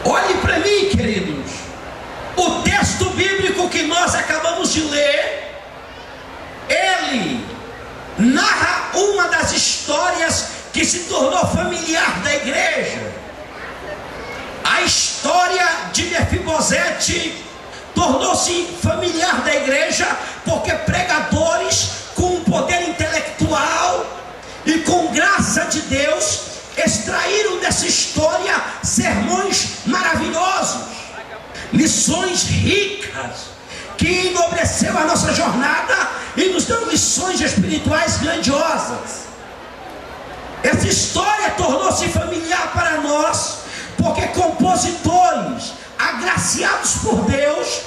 Olhe para mim, queridos. O texto bíblico que nós acabamos de ler, ele narra uma das histórias que se tornou familiar da igreja. A história de Mefibosete tornou-se familiar da igreja porque pregadores com poder intelectual e com graça de Deus extraíram dessa história sermões maravilhosos, lições ricas, que enobreceu a nossa jornada e nos deu lições espirituais grandiosas. Essa história tornou-se familiar para nós porque compositores agraciados por Deus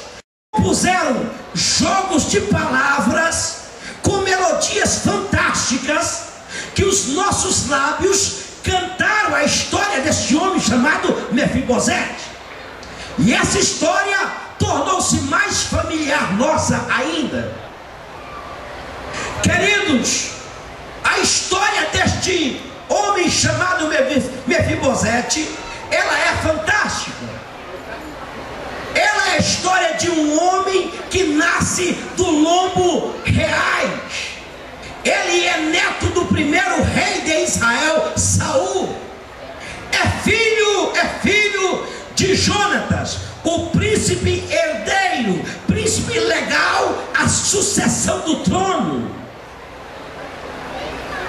compuseram jogos de palavras com melodias fantásticas, que os nossos lábios cantaram a história desse homem chamado Mefibosete. E essa história tornou-se mais familiar nossa ainda. Queridos, a história deste homem chamado Mefibosete, ela é fantástica. Ela é a história de um homem que nasce do lombo reais. Ele é neto do primeiro rei de Israel, Saul. É filho de Jonatas, o príncipe herdeiro, príncipe legal à sucessão do trono.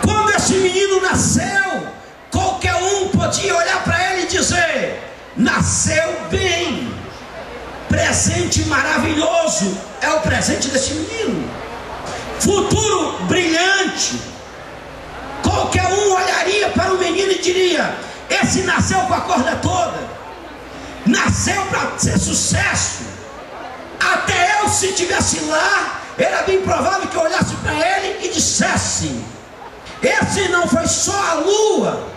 Quando esse menino nasceu, qualquer um podia olhar para ele e dizer: nasceu bem. Presente maravilhoso é o presente desse menino. Futuro brilhante. Qualquer um olharia para o menino e diria: esse nasceu com a corda toda, nasceu para ser sucesso. Até eu, se estivesse lá, era bem provável que eu olhasse para ele e dissesse: esse não foi só a lua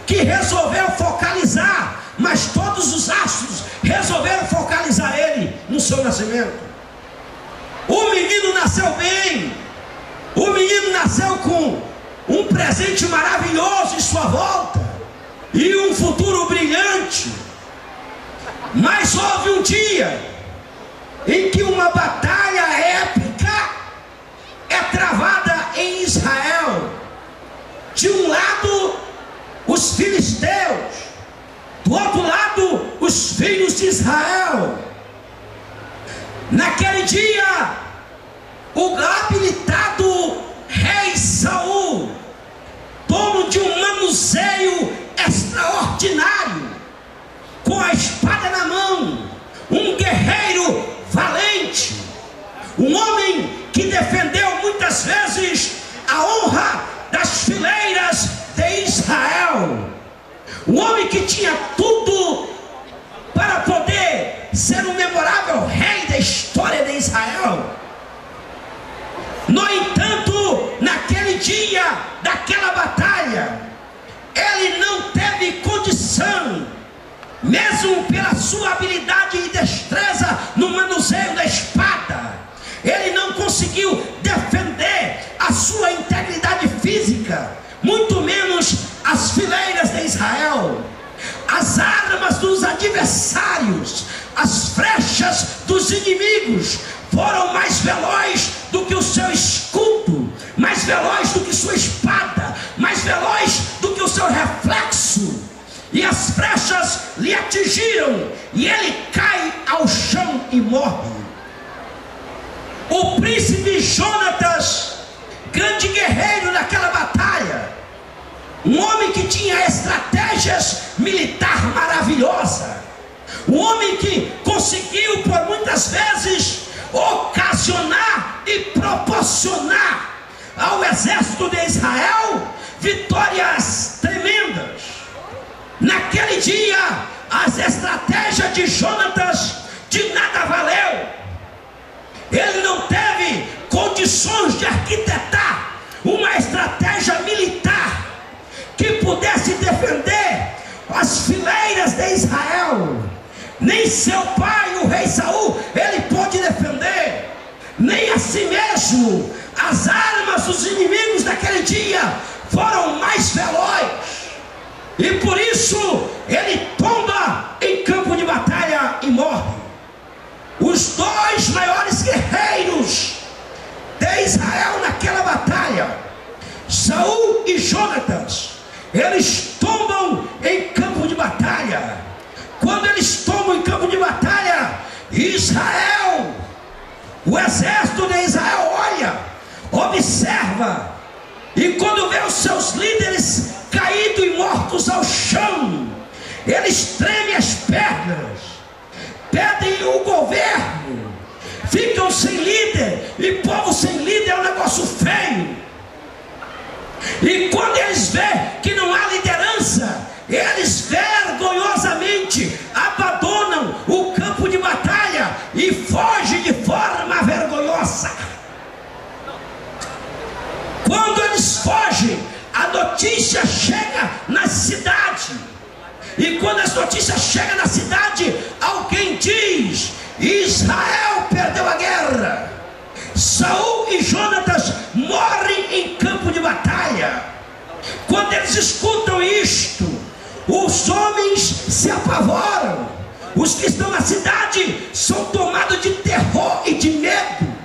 que resolveu focalizar, mas todos os astros resolveram focalizar ele no seu nascimento. O menino nasceu bem, o menino nasceu com um presente maravilhoso em sua volta e um futuro brilhante. Mas houve um dia em que uma batalha épica é travada em Israel. De um lado, os filisteus, do outro lado, os filhos de Israel. Naquele dia, o habilitado rei Saul, dono de um manuseio extraordinário, com a espada na mão, um guerreiro valente, um homem que defendeu muitas vezes a honra das fileiras de Israel, um homem que tinha tudo para poder ser um memorável rei da história de Israel. No entanto, naquele dia daquela batalha, ele não teve condição, mesmo pela sua habilidade e destreza no manuseio da espada, ele não conseguiu defender a sua integridade física, muito menos as fileiras de Israel. As armas dos adversários, as flechas dos inimigos foram mais velozes do que o seu escudo, mais velozes do que sua espada, mais velozes do que o seu reflexo. E as flechas lhe atingiram e ele cai ao chão e morre. O príncipe Jonatas, grande guerreiro naquela batalha, um homem que tinha estratégias militares maravilhosas, um homem que conseguiu por muitas vezes ocasionar e proporcionar ao exército de Israel vitórias tremendas. Naquele dia, as estratégias de Jonatas de nada valeu. Ele não teve condições de arquitetar uma estratégia militar que pudesse defender as fileiras de Israel. Nem seu pai, o rei Saul, ele pôde defender, nem a si mesmo. As armas dos inimigos daquele dia foram mais velozes, e por isso ele tomba em campo Israel naquela batalha. Saul e Jonatas, eles tombam em campo de batalha. Quando eles tombam em campo de batalha, Israel, o exército de Israel olha, observa, e quando vê os seus líderes caídos e mortos ao chão, eles tremem as pernas, pedem o governo, ficam sem líder, e povo sem líder é um negócio feio. E quando eles veem que não há liderança, eles vergonhosamente abandonam o campo de batalha e fogem de forma vergonhosa. Quando eles fogem, a notícia chega na cidade. E quando as notícias chegam na cidade, alguém diz: Israel perdeu a guerra. Saul e Jonatas morrem em campo de batalha. Quando eles escutam isto, os homens se apavoram. Os que estão na cidade são tomados de terror e de medo.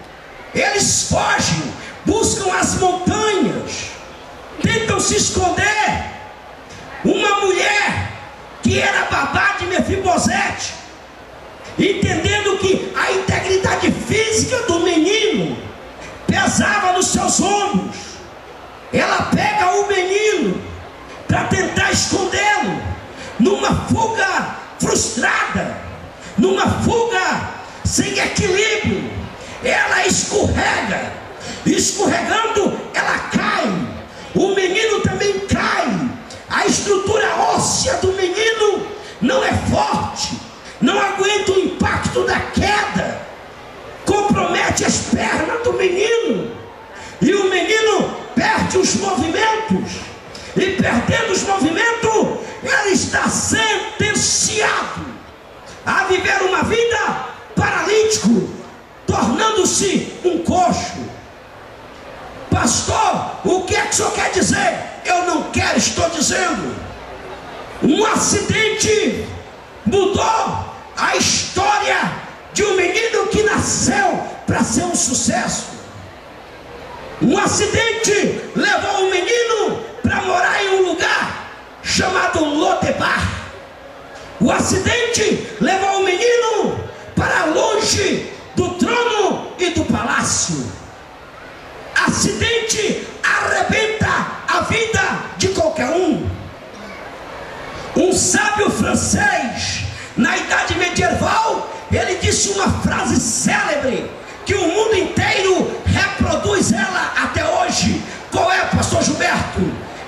Eles fogem, buscam as montanhas, tentam se esconder. Uma mulher que era babá de Mefibosete, entendendo que a integridade física do menino pesava nos seus ombros, ela pega o menino para tentar escondê-lo, numa fuga frustrada, numa fuga sem equilíbrio, ela escorrega, escorregando, ela cai, o menino também cai, a estrutura óssea do menino não é forte, não aguenta o impacto da queda, compromete as pernas do menino, e o menino perde os movimentos, e perdendo os movimentos, ele está sentenciado a viver uma vida paralítico, tornando-se um coxo. Pastor, o que é que o senhor quer dizer? Eu não quero, estou dizendo. Um acidente mudou a história de um menino que nasceu para ser um sucesso. Um acidente levou o menino para morar em um lugar chamado Lodebar. O acidente levou o menino para longe do trono e do palácio. Acidente arrebenta a vida de qualquer um. Um sábio francês, na idade medieval, ele disse uma frase célebre, que o mundo inteiro reproduz ela até hoje. Qual é, pastor Gilberto?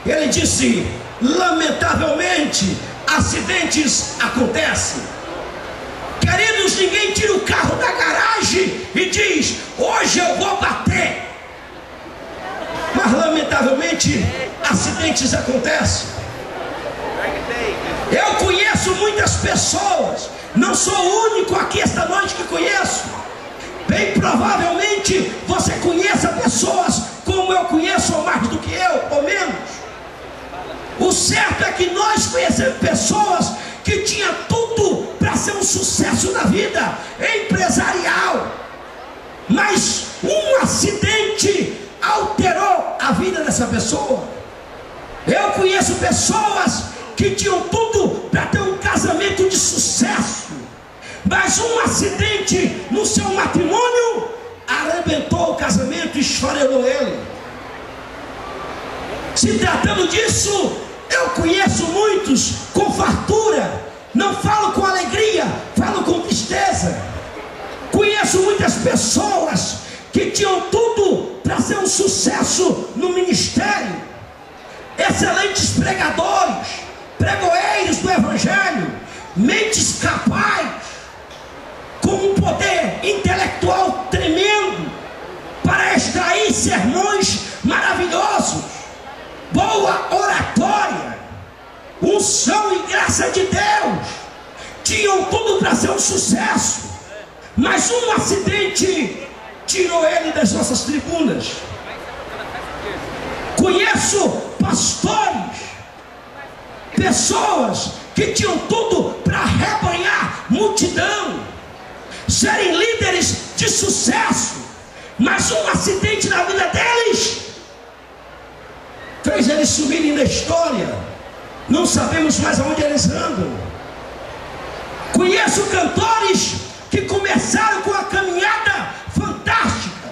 Ele disse: lamentavelmente, acidentes acontecem. Queridos, ninguém tira o carro da garagem e diz: hoje eu vou bater. Mas lamentavelmente, acidentes acontecem. Eu conheço muitas pessoas, não sou o único aqui esta noite que conheço. Bem provavelmente você conheça pessoas como eu conheço, ou mais do que eu, ou menos. O certo é que nós conhecemos pessoas que tinham tudo para ser um sucesso na vida empresarial, mas um acidente alterou a vida dessa pessoa. Eu conheço pessoas que tinham tudo para ter um casamento de sucesso, mas um acidente no seu matrimônio arrebentou o casamento e esfarelou ele. Se tratando disso, eu conheço muitos com fartura, não falo com alegria, falo com tristeza. Conheço muitas pessoas que tinham tudo para ser um sucesso no ministério, excelentes pregadores, pregoeiros do evangelho, mentes capazes, com um poder intelectual tremendo para extrair sermões maravilhosos, boa oratória, unção e graça de Deus, tinham tudo para ser um sucesso, mas um acidente tirou ele das nossas tribunas. Conheço pastores, pessoas que tinham tudo para arrebanhar multidão, serem líderes de sucesso, mas um acidente na vida deles fez eles sumirem na história. Não sabemos mais aonde eles andam. Conheço cantores que começaram com a caminhada fantástica,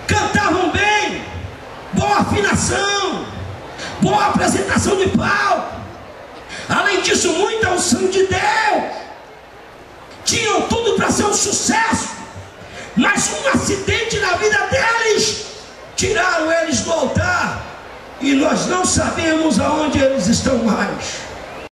cantavam bem, boa afinação, boa apresentação de palco, além disso muita unção de Deus, tinham tudo para ser um sucesso, mas um acidente na vida deles tiraram eles do altar, e nós não sabemos aonde eles estão mais.